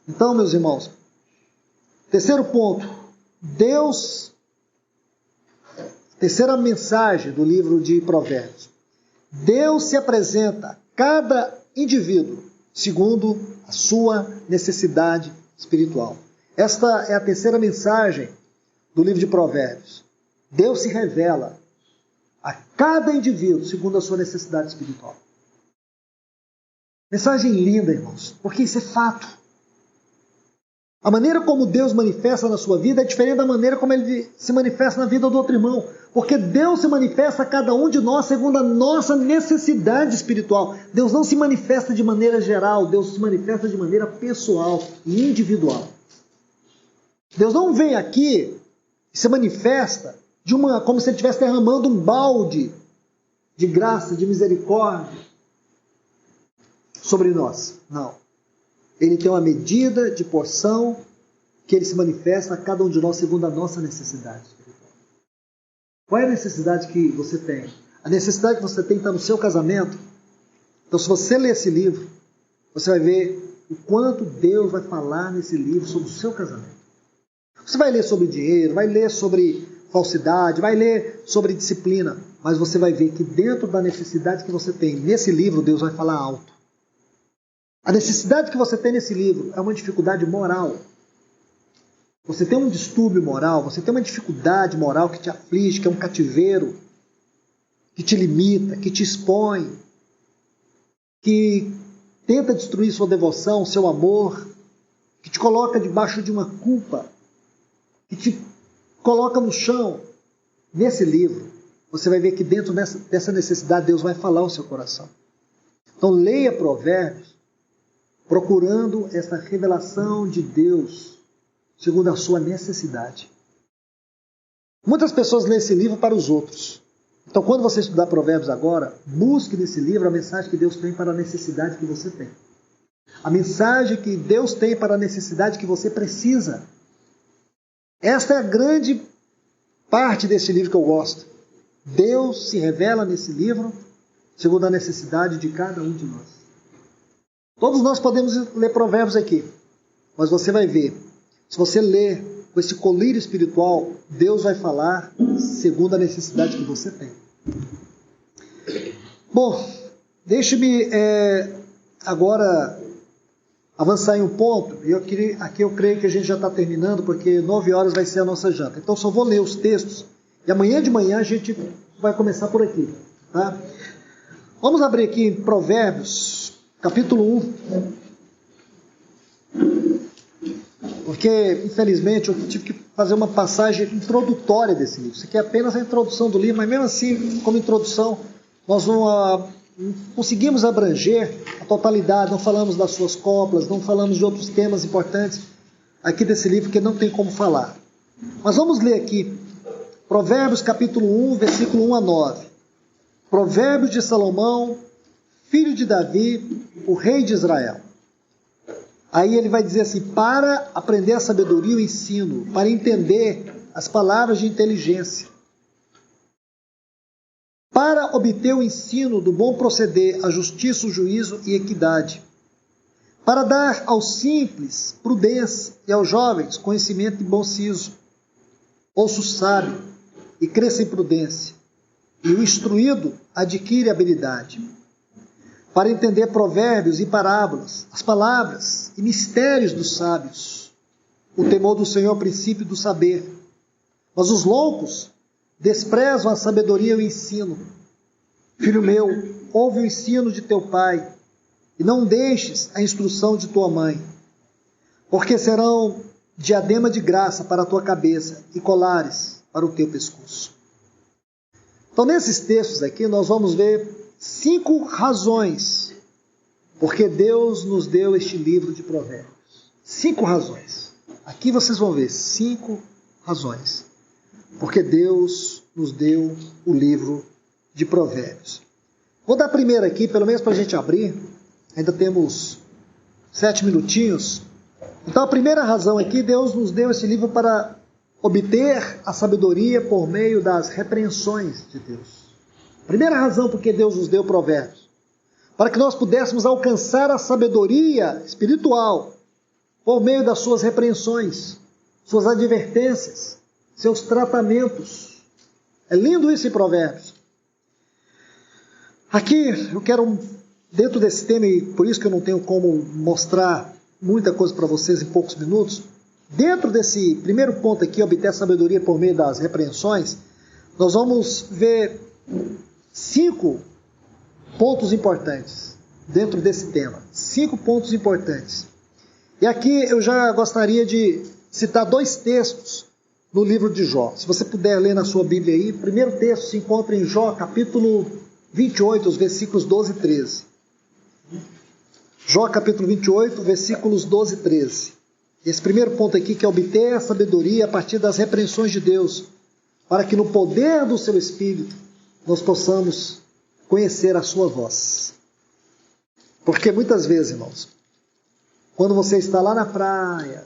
[SPEAKER 1] Então, meus irmãos, terceiro ponto, terceira mensagem do livro de Provérbios. Deus se apresenta a cada indivíduo segundo a sua necessidade espiritual. Esta é a terceira mensagem do livro de Provérbios. Deus se revela a cada indivíduo segundo a sua necessidade espiritual. Mensagem linda, irmãos, porque isso é fato. A maneira como Deus manifesta na sua vida é diferente da maneira como Ele se manifesta na vida do outro irmão. Porque Deus se manifesta a cada um de nós segundo a nossa necessidade espiritual. Deus não se manifesta de maneira geral, Deus se manifesta de maneira pessoal e individual. Deus não vem aqui e se manifesta como se Ele estivesse derramando um balde de graça, de misericórdia sobre nós. Não. Ele tem uma medida de porção que Ele se manifesta a cada um de nós segundo a nossa necessidade espiritual. Qual é a necessidade que você tem? A necessidade que você tem está no seu casamento. Então, se você ler esse livro, você vai ver o quanto Deus vai falar nesse livro sobre o seu casamento. Você vai ler sobre dinheiro, vai ler sobre falsidade, vai ler sobre disciplina, mas você vai ver que dentro da necessidade que você tem nesse livro, Deus vai falar alto. A necessidade que você tem nesse livro é uma dificuldade moral. Você tem um distúrbio moral, você tem uma dificuldade moral que te aflige, que é um cativeiro, que te limita, que te expõe, que tenta destruir sua devoção, seu amor, que te coloca debaixo de uma culpa, que te coloca no chão. Nesse livro, você vai ver que dentro dessa necessidade Deus vai falar ao seu coração. Então leia Provérbios procurando essa revelação de Deus segundo a sua necessidade. Muitas pessoas lêem esse livro para os outros. Então quando você estudar Provérbios agora, busque nesse livro a mensagem que Deus tem para a necessidade que você tem. A mensagem que Deus tem para a necessidade que você precisa. Esta é a grande parte desse livro que eu gosto. Deus se revela nesse livro segundo a necessidade de cada um de nós. Todos nós podemos ler Provérbios aqui, mas você vai ver, se você ler com esse colírio espiritual, Deus vai falar segundo a necessidade que você tem. Bom, deixe-me agora avançar em um ponto, e aqui eu creio que a gente já está terminando, porque 9 horas vai ser a nossa janta. Então só vou ler os textos, e amanhã de manhã a gente vai começar por aqui. Tá? Vamos abrir aqui em Provérbios, capítulo 1. Porque, infelizmente, eu tive que fazer uma passagem introdutória desse livro. Isso aqui é apenas a introdução do livro, mas mesmo assim, como introdução, nós não conseguimos abranger a totalidade, não falamos das suas coplas, não falamos de outros temas importantes aqui desse livro, que não tem como falar. Mas vamos ler aqui, Provérbios capítulo 1, versículo 1 a 9. Provérbios de Salomão, filho de Davi, o rei de Israel. Aí ele vai dizer assim, para aprender a sabedoria e o ensino, para entender as palavras de inteligência, para obter o ensino do bom proceder, a justiça, o juízo e equidade, para dar aos simples prudência e aos jovens conhecimento e bom siso. Ouça o sábio e cresça em prudência, e o instruído adquire habilidade, para entender provérbios e parábolas, as palavras e mistérios dos sábios. O temor do Senhor é o princípio do saber, mas os loucos desprezam a sabedoria e o ensino. Filho meu, ouve o ensino de teu pai, e não deixes a instrução de tua mãe, porque serão diadema de graça para a tua cabeça e colares para o teu pescoço. Então, nesses textos aqui, nós vamos ver 5 razões porque Deus nos deu este livro de Provérbios. 5 razões. Aqui vocês vão ver 5 razões porque Deus nos deu o livro de Provérbios. Vou dar a primeira aqui, pelo menos para a gente abrir. Ainda temos 7 minutinhos. Então, a primeira razão aqui, Deus nos deu esse livro para obter a sabedoria por meio das repreensões de Deus. Primeira razão porque Deus nos deu Provérbios. Para que nós pudéssemos alcançar a sabedoria espiritual por meio das suas repreensões, suas advertências, seus tratamentos. É lindo isso em Provérbios. Aqui eu quero, dentro desse tema, e por isso que eu não tenho como mostrar muita coisa para vocês em poucos minutos, dentro desse primeiro ponto aqui, obter sabedoria por meio das repreensões, nós vamos ver 5 pontos importantes dentro desse tema. 5 pontos importantes. E aqui eu já gostaria de citar 2 textos no livro de Jó. Se você puder ler na sua Bíblia aí, o primeiro texto se encontra em Jó, capítulo 28, os versículos 12 e 13. Jó, capítulo 28, versículos 12 e 13. Esse primeiro ponto aqui, que é obter a sabedoria a partir das repreensões de Deus, para que no poder do seu Espírito nós possamos conhecer a sua voz. Porque muitas vezes, irmãos, quando você está lá na praia,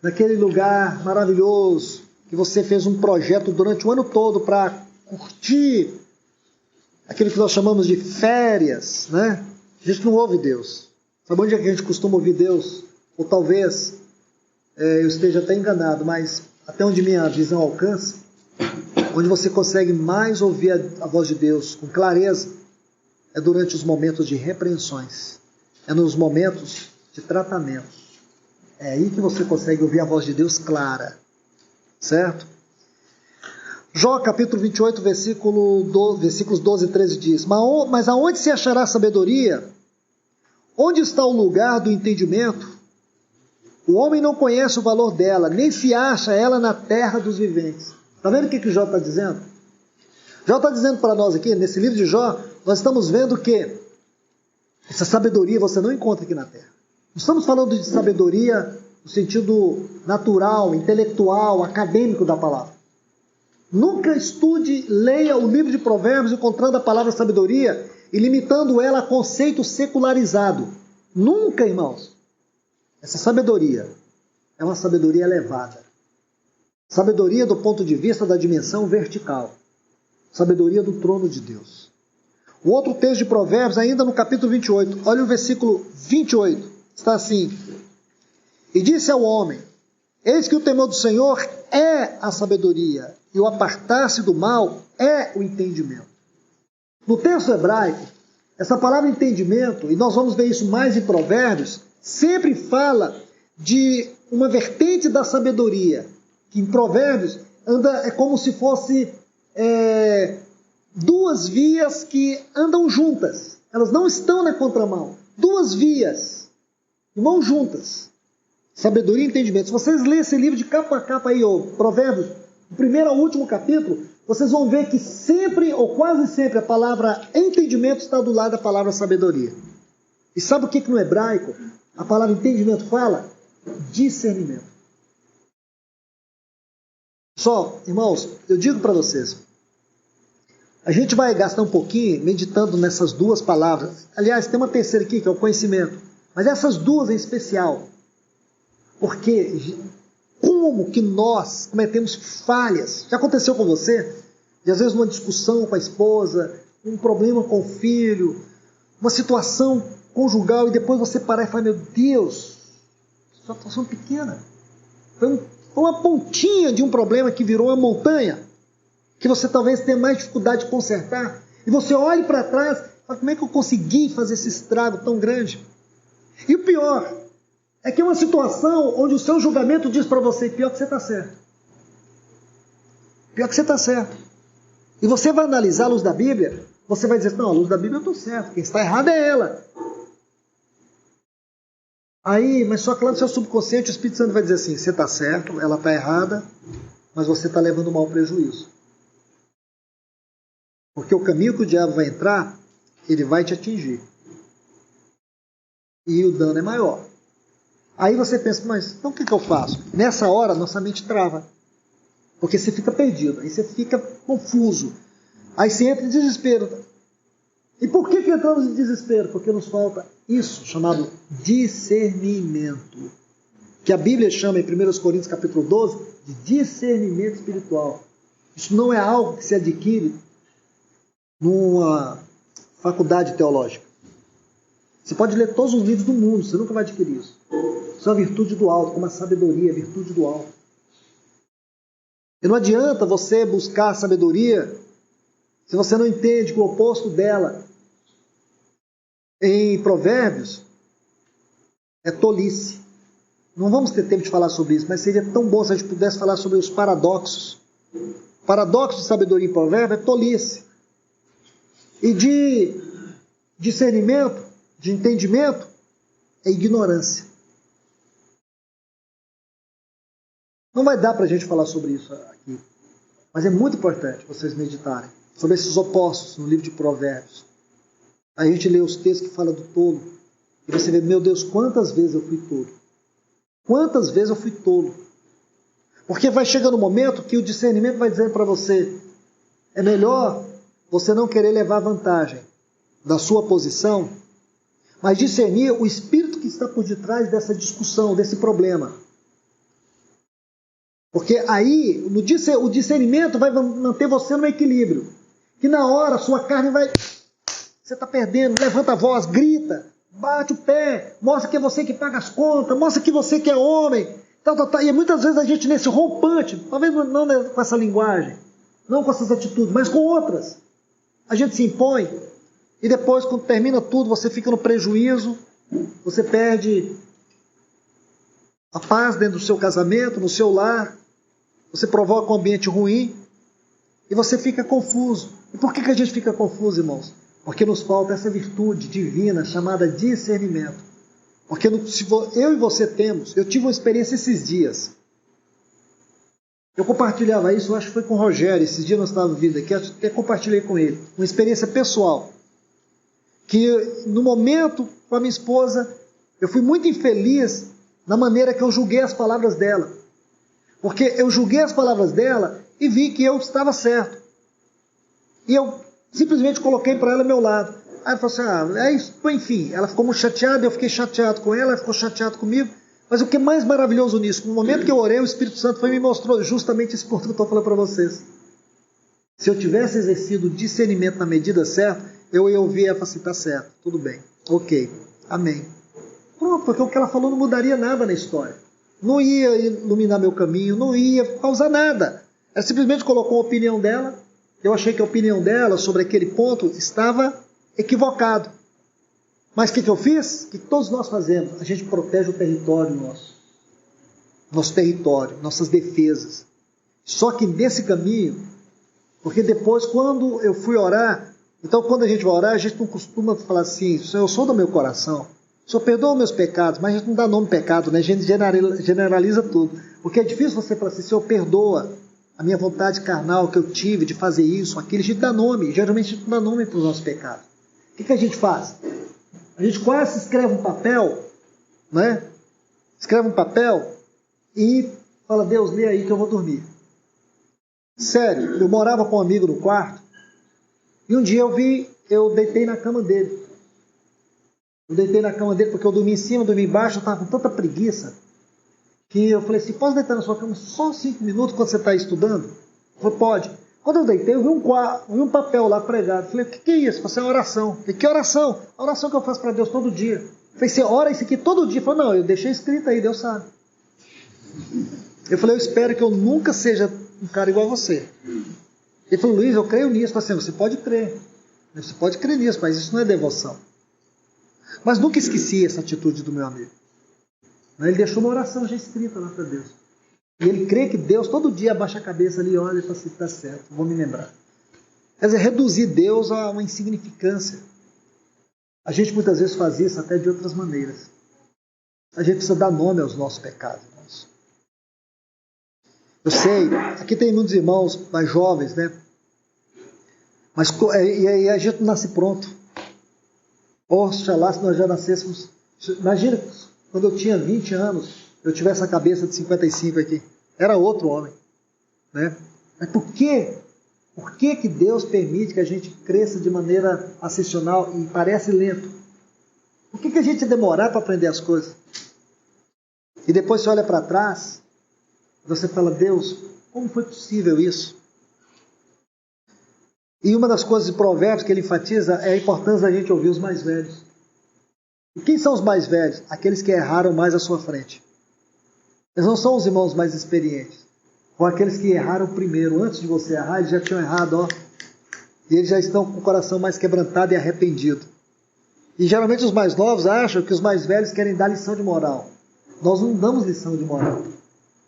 [SPEAKER 1] naquele lugar maravilhoso, que você fez um projeto durante o ano todo para curtir aquilo que nós chamamos de férias, né? A gente não ouve Deus. Sabe onde é que a gente costuma ouvir Deus? Ou talvez eu esteja até enganado, mas até onde minha visão alcança, onde você consegue mais ouvir a voz de Deus com clareza, é durante os momentos de repreensões, é nos momentos de tratamento. É aí que você consegue ouvir a voz de Deus clara, certo? Jó capítulo 28, versículos 12 e 13 diz: Mas aonde se achará sabedoria? Onde está o lugar do entendimento? O homem não conhece o valor dela, nem se acha ela na terra dos viventes. Está vendo o que Jó está dizendo? Jó está dizendo para nós aqui, nesse livro de Jó, nós estamos vendo que essa sabedoria você não encontra aqui na terra. Não estamos falando de sabedoria no sentido natural, intelectual, acadêmico da palavra. Nunca estude, leia o livro de Provérbios encontrando a palavra sabedoria e limitando ela a conceito secularizado. Nunca, irmãos. Essa sabedoria é uma sabedoria elevada. Sabedoria do ponto de vista da dimensão vertical. Sabedoria do trono de Deus. O outro texto de Provérbios, ainda no capítulo 28, olha o versículo 28, está assim: E disse ao homem: Eis que o temor do Senhor é a sabedoria, e o apartar-se do mal é o entendimento. No texto hebraico, essa palavra entendimento, e nós vamos ver isso mais em Provérbios, sempre fala de uma vertente da sabedoria, que em Provérbios é como se fosse duas vias que andam juntas. Elas não estão na contramão. Duas vias vão juntas. Sabedoria e entendimento. Se vocês lerem esse livro de capa a capa aí, Provérbios, do primeiro ao último capítulo, vocês vão ver que sempre, ou quase sempre, a palavra entendimento está do lado da palavra sabedoria. E sabe o que no hebraico a palavra entendimento fala? Discernimento. Só, irmãos, eu digo para vocês, a gente vai gastar um pouquinho meditando nessas duas palavras. Aliás, tem uma terceira aqui, que é o conhecimento. Mas essas duas em especial. Porque como que nós cometemos falhas? Já aconteceu com você? E às vezes uma discussão com a esposa, um problema com o filho, uma situação conjugal, e depois você parar e falar: meu Deus, situação pequena. Foi uma pontinha de um problema que virou uma montanha, que você talvez tenha mais dificuldade de consertar. E você olha para trás e fala: como é que eu consegui fazer esse estrago tão grande? E o pior é que é uma situação onde o seu julgamento diz para você: pior que você está certo. Pior que você está certo. E você vai analisar a luz da Bíblia, você vai dizer: não, a luz da Bíblia eu estou certo, quem está errado é ela. Aí, mas só que lá no seu subconsciente o Espírito Santo vai dizer assim: você está certo, ela está errada, mas você está levando um mau prejuízo. Porque o caminho que o diabo vai entrar, ele vai te atingir. E o dano é maior. Aí você pensa: mas então o que eu faço? Nessa hora, nossa mente trava. Porque você fica perdido, aí você fica confuso. Aí você entra em desespero. E por que entramos em desespero? Porque nos falta isso, chamado discernimento. Que a Bíblia chama em 1 Coríntios capítulo 12 de discernimento espiritual. Isso não é algo que se adquire numa faculdade teológica. Você pode ler todos os livros do mundo, você nunca vai adquirir isso. Isso é uma virtude do alto, como a sabedoria, a virtude do alto. E não adianta você buscar sabedoria se você não entende que o oposto dela em Provérbios é tolice. Não vamos ter tempo de falar sobre isso, mas seria tão bom se a gente pudesse falar sobre os paradoxos. O paradoxo de sabedoria em Provérbios é tolice. E de discernimento, de entendimento, é ignorância. Não vai dar para a gente falar sobre isso aqui. Mas é muito importante vocês meditarem sobre esses opostos no livro de Provérbios. A gente lê os textos que falam do tolo. E você vê: meu Deus, quantas vezes eu fui tolo. Quantas vezes eu fui tolo. Porque vai chegando um momento que o discernimento vai dizer para você: é melhor você não querer levar vantagem da sua posição, mas discernir o espírito que está por detrás dessa discussão, desse problema. Porque aí o discernimento vai manter você no equilíbrio. Que na hora a sua carne vai... Você está perdendo, levanta a voz, grita. bate o pé, mostra que é você que paga as contas, mostra que você que é homem. E muitas vezes a gente nesse rompante, talvez não com essa linguagem, não com essas atitudes, mas com outras. A gente se impõe e depois, quando termina tudo, você fica no prejuízo, você perde a paz dentro do seu casamento, no seu lar, você provoca um ambiente ruim e você fica confuso. E por que a gente fica confuso, irmãos? Porque nos falta essa virtude divina chamada discernimento. Porque eu e você temos, eu tive uma experiência esses dias. Eu compartilhava isso, eu acho que foi com o Rogério, esses dias nós estávamos vindo aqui, eu até compartilhei com ele, uma experiência pessoal. Que no momento, com a minha esposa, eu fui muito infeliz na maneira que eu julguei as palavras dela. Porque eu julguei as palavras dela e vi que eu estava certo. E eu simplesmente coloquei para ela ao meu lado. Aí ela falou assim, é isso, enfim, ela ficou muito chateada, eu fiquei chateado com ela ficou chateado comigo. Mas o que é mais maravilhoso nisso, no momento que eu orei, o Espírito Santo foi e me mostrou justamente esse ponto que eu estou falando para vocês. Se eu tivesse exercido o discernimento na medida certa, eu ia ouvir ela e falar assim, tá certo, tudo bem, ok, amém. Pronto, porque o que ela falou não mudaria nada na história. Não ia iluminar meu caminho, não ia causar nada. Ela simplesmente colocou a opinião dela, eu achei que a opinião dela sobre aquele ponto estava equivocado. Mas o que eu fiz? O que todos nós fazemos? A gente protege o território nosso. Nosso território, nossas defesas. Só que nesse caminho, porque depois quando eu fui orar, então quando a gente vai orar, a gente não costuma falar assim, Senhor, eu sou do meu coração, o Senhor perdoa meus pecados, mas a gente não dá nome pecado, né? A gente generaliza tudo. Porque é difícil você falar assim, Senhor, perdoa a minha vontade carnal que eu tive de fazer isso, aquilo, a gente dá nome, geralmente a gente não dá nome para os nossos pecados. O que a gente faz? A gente quase escreve um papel, né? Escreve um papel e fala, Deus, lê aí que eu vou dormir. Sério, eu morava com um amigo no quarto e um dia eu deitei na cama dele. Eu deitei na cama dele porque eu dormi em cima, dormi embaixo, eu estava com tanta preguiça que eu falei assim, posso deitar na sua cama só 5 minutos quando você está estudando? Ele falou, pode. Quando eu deitei, eu vi um papel lá pregado. Eu falei, o que é isso? Eu falei, é uma oração. Eu falei, que oração? A oração que eu faço para Deus todo dia. Eu falei, você ora isso aqui todo dia? Ele falou, não, eu deixei escrito aí, Deus sabe. Eu falei, eu espero que eu nunca seja um cara igual a você. Ele falou, Luiz, eu creio nisso. Eu falei assim, você pode crer. Você pode crer nisso, mas isso não é devoção. Mas nunca esqueci essa atitude do meu amigo. Ele deixou uma oração já escrita lá para Deus. E ele crê que Deus todo dia abaixa a cabeça ali e olha e fala assim, tá certo, vou me lembrar. Quer dizer, reduzir Deus a uma insignificância. A gente muitas vezes faz isso até de outras maneiras. A gente precisa dar nome aos nossos pecados, irmãos. Eu sei, aqui tem muitos irmãos mais jovens, né? Mas e a gente não nasce pronto. Oxalá se nós já nascêssemos. Imagina, quando eu tinha 20 anos, eu tivesse a cabeça de 55 aqui. Era outro homem. Né? Mas por quê? Por que Deus permite que a gente cresça de maneira ascensional e parece lento? Por que a gente demorar para aprender as coisas? E depois você olha para trás, você fala, Deus, como foi possível isso? E uma das coisas de Provérbios que ele enfatiza é a importância da gente ouvir os mais velhos. E quem são os mais velhos? Aqueles que erraram mais à sua frente. Eles não são os irmãos mais experientes. Ou aqueles que erraram primeiro. Antes de você errar, eles já tinham errado, ó. E eles já estão com o coração mais quebrantado e arrependido. E geralmente os mais novos acham que os mais velhos querem dar lição de moral. Nós não damos lição de moral.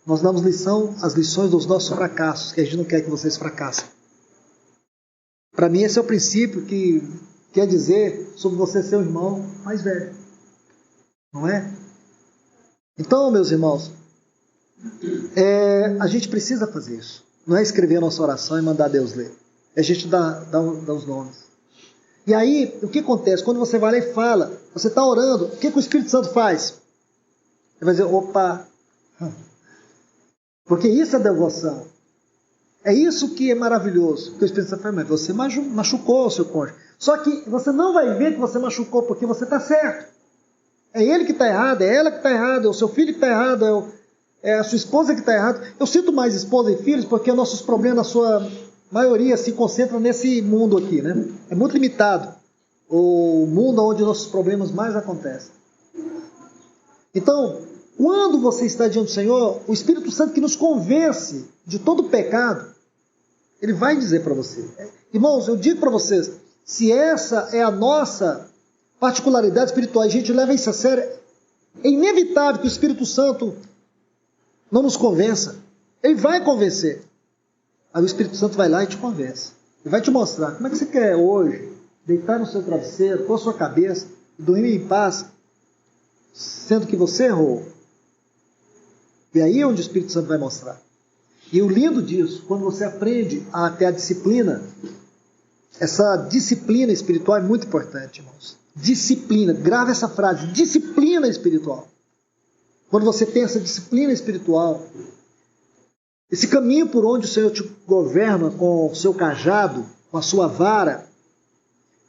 [SPEAKER 1] Nós damos as lições dos nossos fracassos, que a gente não quer que vocês fracassem. Para mim esse é o princípio que quer dizer sobre você ser um irmão mais velho. Não é? Então, meus irmãos, a gente precisa fazer isso. Não é escrever a nossa oração e mandar Deus ler. É a gente dar os nomes. E aí, o que acontece? Quando você vai lá e fala, você está orando, o que o Espírito Santo faz? Ele vai dizer, opa, porque isso é devoção. É isso que é maravilhoso. Que o Espírito Santo fala, mas você machucou o seu cônjuge. Só que você não vai ver que você machucou porque você está certo. É ele que está errado, é ela que está errada, é o seu filho que está errado, é a sua esposa que está errada. Eu sinto mais esposa e filhos porque nossos problemas, na sua maioria, se concentram nesse mundo aqui, né? É muito limitado. o mundo onde nossos problemas mais acontecem. Então, quando você está diante do Senhor, o Espírito Santo que nos convence de todo pecado, ele vai dizer para você. Irmãos, eu digo para vocês, se essa é a nossa particularidade espiritual, a gente leva isso a sério, é inevitável que o Espírito Santo não nos convença. Ele vai convencer. Aí o Espírito Santo vai lá e te convence. Ele vai te mostrar como é que você quer hoje deitar no seu travesseiro, com a sua cabeça, e dormir em paz, sendo que você errou. E aí é onde o Espírito Santo vai mostrar. E o lindo disso, quando você aprende a ter a disciplina, essa disciplina espiritual é muito importante, irmãos. Disciplina, grave essa frase, disciplina espiritual. Quando você tem essa disciplina espiritual, esse caminho por onde o Senhor te governa com o seu cajado, com a sua vara,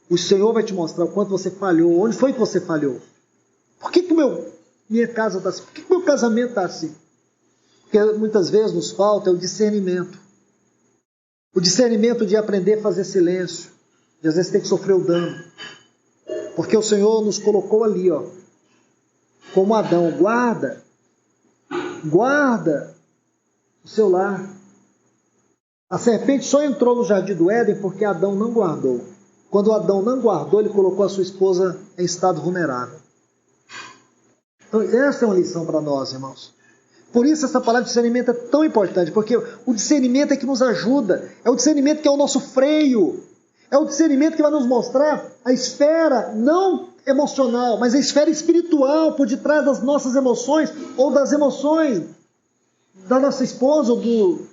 [SPEAKER 1] o Senhor vai te mostrar o quanto você falhou, onde foi que você falhou. Por que minha casa está assim? Por que meu casamento está assim? Porque muitas vezes nos falta o discernimento. O discernimento de aprender a fazer silêncio. De às vezes ter que sofrer o dano. Porque o Senhor nos colocou ali, ó, como Adão. Guarda o seu lar. A serpente só entrou no jardim do Éden porque Adão não guardou. Quando Adão não guardou, ele colocou a sua esposa em estado vulnerável. Então, essa é uma lição para nós, irmãos. Por isso essa palavra de discernimento é tão importante, porque o discernimento é que nos ajuda, é o discernimento que é o nosso freio, é o discernimento que vai nos mostrar a esfera não emocional, mas a esfera espiritual por detrás das nossas emoções, ou das emoções da nossa esposa, ou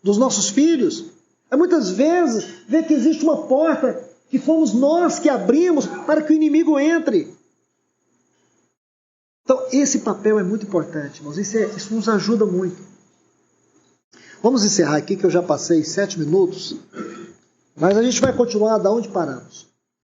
[SPEAKER 1] dos nossos filhos. É muitas vezes ver que existe uma porta que fomos nós que abrimos para que o inimigo entre. Então, esse papel é muito importante, irmãos. Isso nos ajuda muito. Vamos encerrar aqui, que eu já passei 7 minutos. Mas a gente vai continuar da onde paramos.